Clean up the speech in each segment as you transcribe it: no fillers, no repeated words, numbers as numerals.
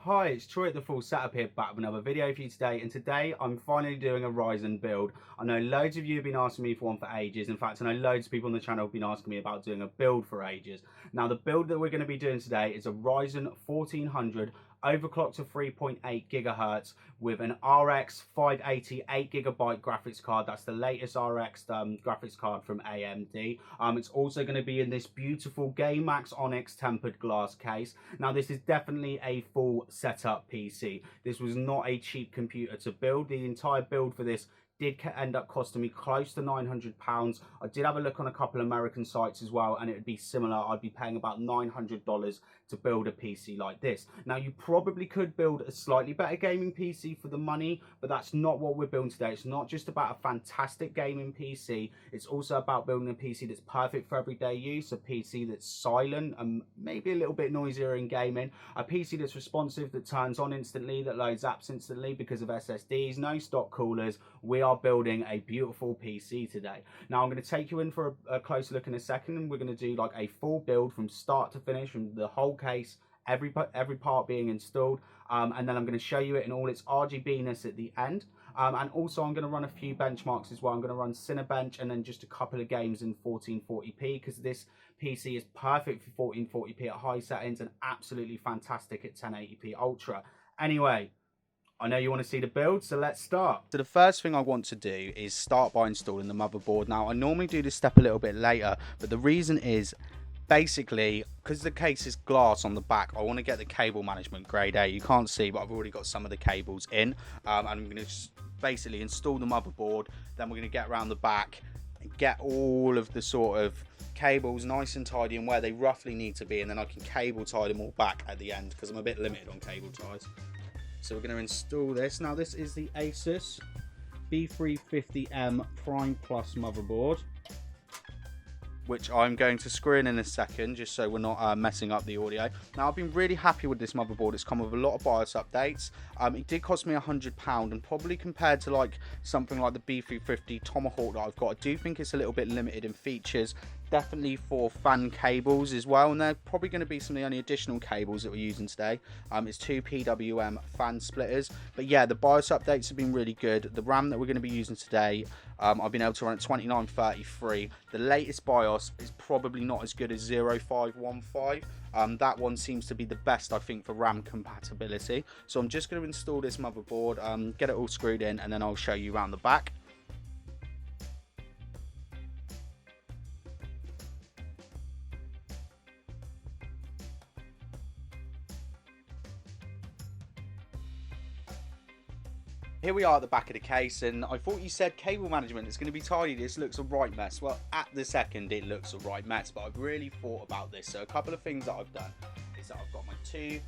Hi, it's Troy at the Full Setup here, back with another video for you today, and today I'm finally doing a Ryzen build. I know loads of you have been asking me for one for ages. In fact, I know loads of people on the channel have been asking me about doing a build for ages. Now, the build that we're going to be doing today is a Ryzen 1400 overclocked to 3.8 gigahertz with an RX 580 8GB graphics card. That's the latest RX graphics card from AMD. It's also going to be in this beautiful Game Max Onyx tempered glass case. Now, this is definitely a full setup PC. This was not a cheap computer to build. The entire build for this did end up costing me close to £900. I did have a look on a couple of American sites as well, and it would be similar. I'd be paying about $900 to build a PC like this. Now, you probably could build a slightly better gaming PC for the money, but that's not what we're building today. It's not just about a fantastic gaming PC. It's also about building a PC that's perfect for everyday use, a PC that's silent and maybe a little bit noisier in gaming, a PC that's responsive, that turns on instantly, that loads apps instantly because of SSDs, no stock coolers. We are building a beautiful PC today. Now, I'm going to take you in for a closer look in a second, and we're going to do like a full build from start to finish, from the whole case, every part being installed, and then I'm going to show you it in all its RGB-ness at the end. And also I'm going to run a few benchmarks as well. I'm going to run Cinebench and then just a couple of games in 1440p, because this PC is perfect for 1440p at high settings and absolutely fantastic at 1080p Ultra. Anyway, I know you want to see the build, so let's start. So the first thing I want to do is start by installing the motherboard. Now, I normally do this step a little bit later, but the reason is basically because the case is glass on the back, I want to get the cable management grade A. You can't see, but I've already got some of the cables in. And I'm going to basically install the motherboard. Then we're going to get around the back and get all of the sort of cables nice and tidy and where they roughly need to be. And then I can cable tie them all back at the end because I'm a bit limited on cable ties. So we're going to install this. Now, this is the Asus B350M Prime Plus motherboard, which I'm going to screw in a second, just so we're not messing up the audio. Now, I've been really happy with this motherboard. It's come with a lot of BIOS updates. It did cost me £100, and probably compared to like something like the B350 Tomahawk that I've got, I do think it's a little bit limited in features. Definitely for fan cables as well, and they're probably going to be some of the only additional cables that we're using today. It's 2 PWM fan splitters, but yeah, the BIOS updates have been really good. The RAM that we're going to be using today, I've been able to run at 2933. The latest BIOS is probably not as good as 0515. That one seems to be the best, I think, for RAM compatibility. So I'm just going to install this motherboard, get it all screwed in, and then I'll show you around the back. Here we are at the back of the case, and I thought you said cable management is going to be tidy. This looks a right mess. Well, at the second it looks a right mess, but I've really thought about this. So a couple of things that I've done is that I've got my 2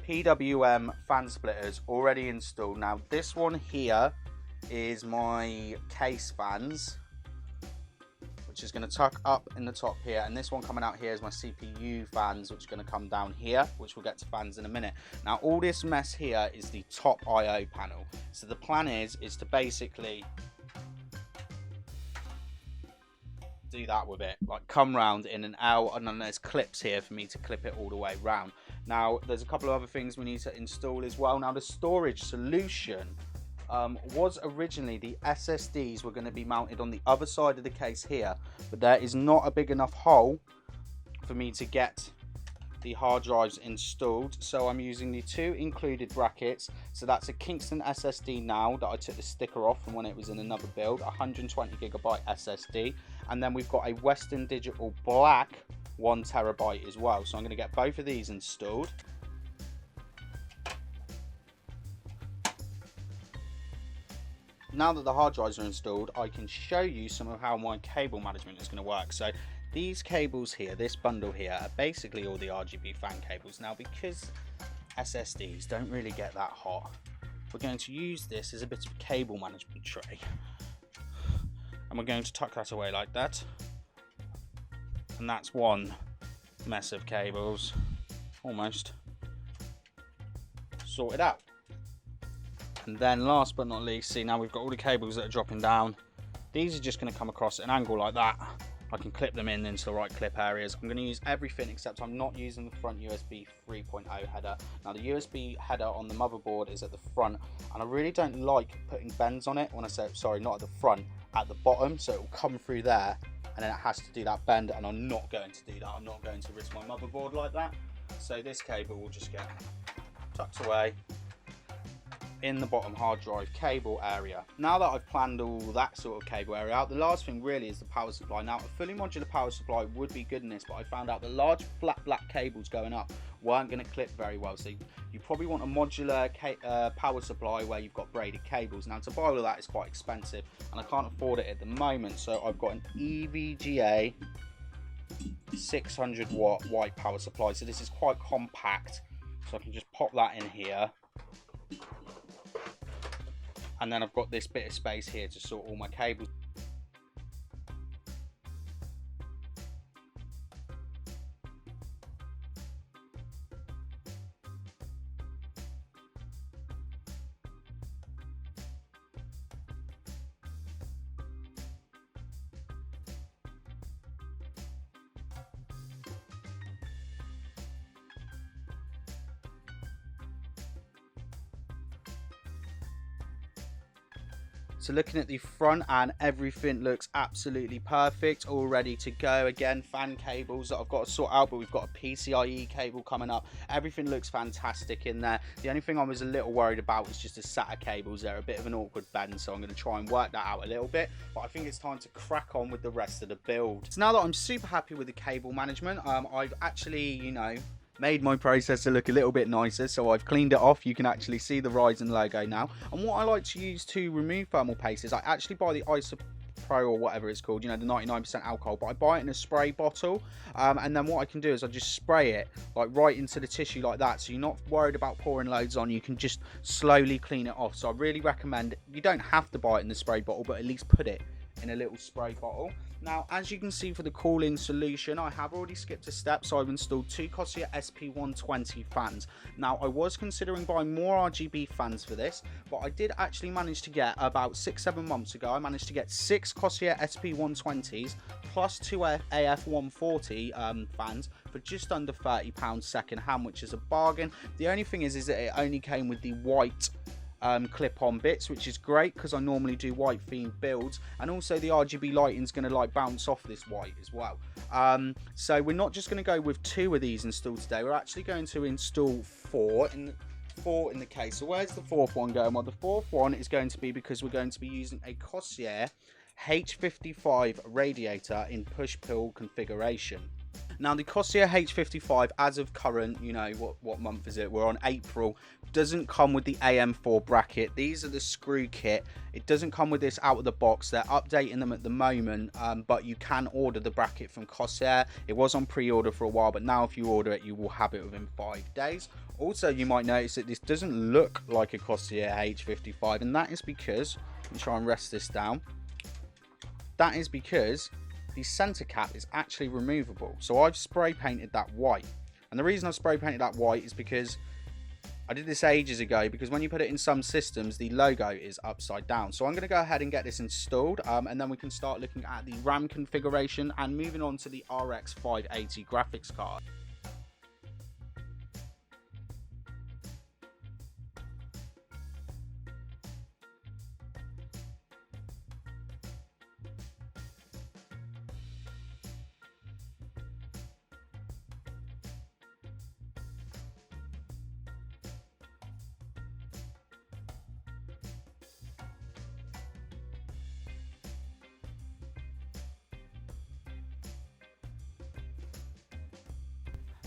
PWM fan splitters already installed. Now, this one here is my case fans, which is going to tuck up in the top here, and this one coming out here is my CPU fans, which are going to come down here, which we'll get to fans in a minute. Now, all this mess here is the top I/O panel. So the plan is to basically do that with it, like come round in and out, and then there's clips here for me to clip it all the way round. Now, there's a couple of other things we need to install as well. Now, the storage solution was originally the SSDs were going to be mounted on the other side of the case here, but there is not a big enough hole for me to get the hard drives installed, so I'm using the 2 included brackets. So that's a Kingston SSD now that I took the sticker off from when it was in another build, 120GB SSD, and then we've got a Western Digital Black 1TB as well. So I'm going to get both of these installed. Now that the hard drives are installed, I can show you some of how my cable management is going to work. So these cables here, this bundle here, are basically all the RGB fan cables. Now, because SSDs don't really get that hot, we're going to use this as a bit of a cable management tray. And we're going to tuck that away like that. And that's one mess of cables, almost sorted out. And then last but not least, see, now we've got all the cables that are dropping down. These are just going to come across at an angle like that, I can clip them in into the right clip areas. I'm going to use everything except I'm not using the front USB 3.0 header. Now the USB header on the motherboard is at the front, and I really don't like putting bends on it. When I say, sorry, not at the front, at the bottom, so it will come through there and then it has to do that bend, and I'm not going to do that. I'm not going to risk my motherboard like that. So this cable will just get tucked away in the bottom hard drive cable area. Now that I've planned all that sort of cable area out, the last thing really is the power supply. Now a fully modular power supply would be good in this, but I found out the large flat black cables going up weren't going to clip very well. So you probably want a modular power supply where you've got braided cables. Now to buy all of that is quite expensive and I can't afford it at the moment, so I've got an EVGA 600 watt white power supply. So this is quite compact, so I can just pop that in here. And then I've got this bit of space here to sort all my cables. So looking at the front, and everything looks absolutely perfect, all ready to go. Again, fan cables that I've got to sort out, but we've got a PCIe cable coming up. Everything looks fantastic in there. The only thing I was a little worried about was just the SATA cables. They're a bit of an awkward bend, so I'm going to try and work that out a little bit. But I think it's time to crack on with the rest of the build. So now that I'm super happy with the cable management, I've actually, you know, made my processor look a little bit nicer, so I've cleaned it off. You can actually see the Ryzen logo now. And what I like to use to remove thermal paste is I actually buy the Pro or whatever it's called, you know, the 99% alcohol, but I buy it in a spray bottle, and then what I can do is I just spray it like right into the tissue like that, so you're not worried about pouring loads on. You can just slowly clean it off. So I really recommend, you don't have to buy it in the spray bottle, but at least put it in a little spray bottle. Now, as you can see, for the cooling solution, I have already skipped a step, so I've installed two Corsair SP120 fans. Now, I was considering buying more RGB fans for this, but I did actually manage to get, about 6-7 months ago, I managed to get 6 Corsair SP120s plus 2 AF140 fans for just under £30 second hand, which is a bargain. The only thing is that it only came with the white clip-on bits, which is great because I normally do white themed builds, and also the RGB lighting is going to like bounce off this white as well. So we're not just going to go with 2 of these installed today, we're actually going to install 4 in the case. So where's the 4th one going? Well, the 4th one is going to be, because we're going to be using a Corsair H55 radiator in push-pull configuration. Now, the Corsair H55, as of current, you know, what month is it? We're on April, doesn't come with the AM4 bracket. These are the screw kit. It doesn't come with this out of the box. They're updating them at the moment, but you can order the bracket from Corsair. It was on pre-order for a while, but now if you order it, you will have it within 5 days. Also, you might notice that this doesn't look like a Corsair H55, and that is because, let me try and rest this down, that is because the center cap is actually removable. So I've spray painted that white, and the reason I've spray painted that white is because I did this ages ago, because when you put it in some systems, the logo is upside down. So I'm going to go ahead and get this installed, and then we can start looking at the RAM configuration and moving on to the RX 580 graphics card.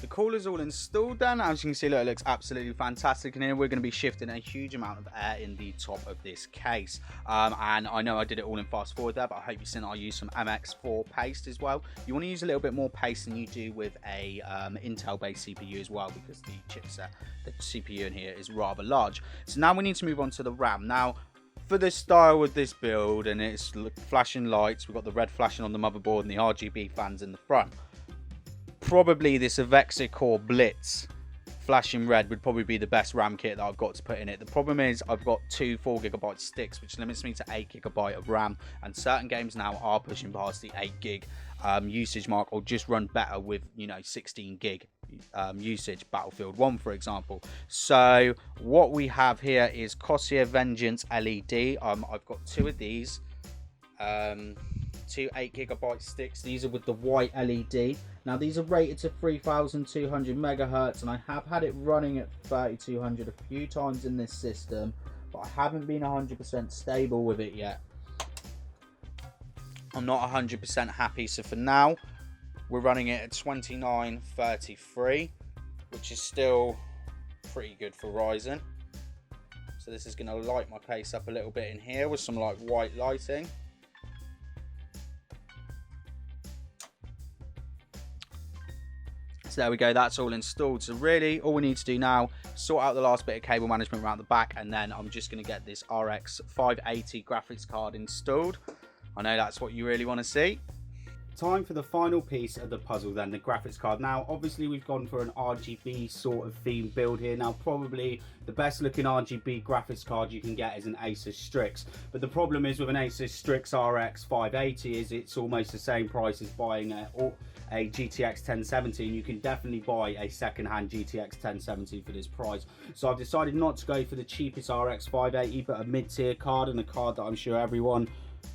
The cooler's all installed then. As you can see, look, it looks absolutely fantastic in here. We're going to be shifting a huge amount of air in the top of this case. And I know I did it all in fast forward there, but I hope you've seen I use some MX4 paste as well. You want to use a little bit more paste than you do with a Intel based CPU as well, because the chipset, the CPU in here is rather large. So now we need to move on to the RAM. Now, for the style with this build, and it's flashing lights, we've got the red flashing on the motherboard and the RGB fans in the front. Probably this Avexa Core Blitz flashing red would probably be the best RAM kit that I've got to put in it. The problem is I've got 2 4GB sticks, which limits me to 8GB of RAM, and certain games now are pushing past the 8GB. usage mark, or just run better with, you know, 16 gig usage, Battlefield 1 for example. So what we have here is Corsair Vengeance LED. I've got two of these, two 8GB sticks. These are with the white LED. Now these are rated to 3200 megahertz, and I have had it running at 3200 a few times in this system, but I haven't been 100% stable with it yet. I'm not 100% happy, so for now we're running it at 2933, which is still pretty good for Ryzen. So this is going to light my case up a little bit in here with some like white lighting. So there we go, that's all installed. So really all we need to do now, sort out the last bit of cable management around the back, and then I'm just going to get this RX 580 graphics card installed. I know that's what you really want to see. Time for the final piece of the puzzle then, the graphics card. Now obviously we've gone for an RGB sort of theme build here. Now probably the best looking RGB graphics card you can get is an Asus Strix, but the problem is with an Asus Strix RX 580 is it's almost the same price as buying a GTX 1070, and you can definitely buy a second-hand GTX 1070 for this price. So I've decided not to go for the cheapest RX 580, but a mid-tier card, and a card that I'm sure everyone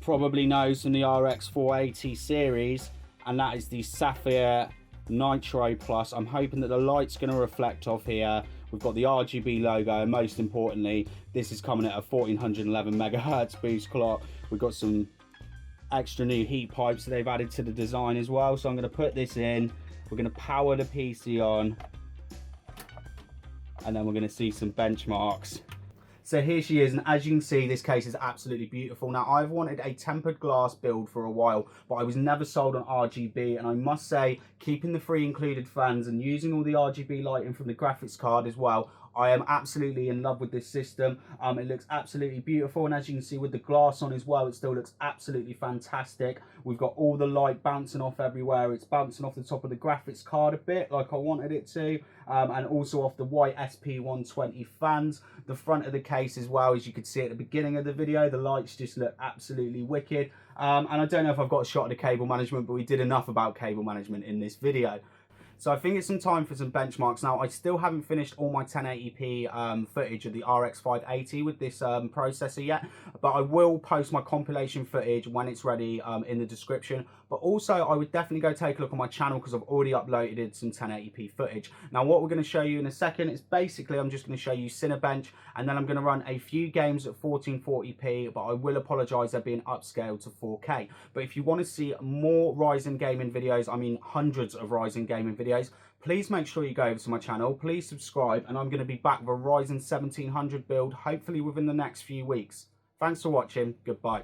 probably knows from the RX 480 series, and that is the Sapphire Nitro Plus. I'm hoping that the light's going to reflect off here. We've got the RGB logo, and most importantly, this is coming at a 1411 megahertz boost clock. We've got some extra new heat pipes that they've added to the design as well. So I'm going to put this in, we're going to power the PC on, and then we're going to see some benchmarks. So here she is, and as you can see, this case is absolutely beautiful. Now, I've wanted a tempered glass build for a while, but I was never sold on RGB, and I must say, keeping the free included fans and using all the RGB lighting from the graphics card as well, I am absolutely in love with this system. It looks absolutely beautiful, and as you can see with the glass on as well, it still looks absolutely fantastic. We've got all the light bouncing off everywhere. It's bouncing off the top of the graphics card a bit like I wanted it to, and also off the white SP120 fans. The front of the case as well, as you could see at the beginning of the video, the lights just look absolutely wicked. And I don't know if I've got a shot of the cable management, but we did enough about cable management in this video. So I think it's some time for some benchmarks. Now, I still haven't finished all my 1080p footage of the RX 580 with this processor yet, but I will post my compilation footage when it's ready in the description. But also, I would definitely go take a look on my channel because I've already uploaded some 1080p footage. Now, what we're going to show you in a second is basically I'm just going to show you Cinebench, and then I'm going to run a few games at 1440p, but I will apologise, they're being upscaled to 4K. But if you want to see more Ryzen gaming videos, I mean hundreds of Ryzen gaming videos, please make sure you go over to my channel, please subscribe, and I'm going to be back with a Ryzen 1700 build, hopefully within the next few weeks. Thanks for watching, goodbye.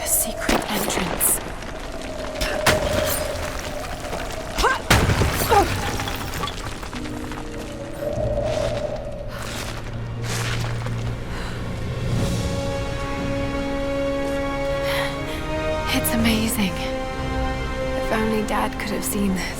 A secret entrance. It's amazing. If only Dad could have seen this.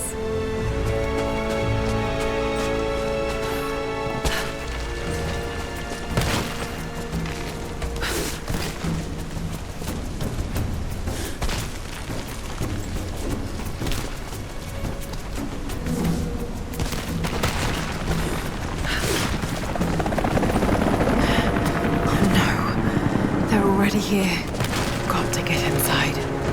Oh no, they're already here. Got to get inside.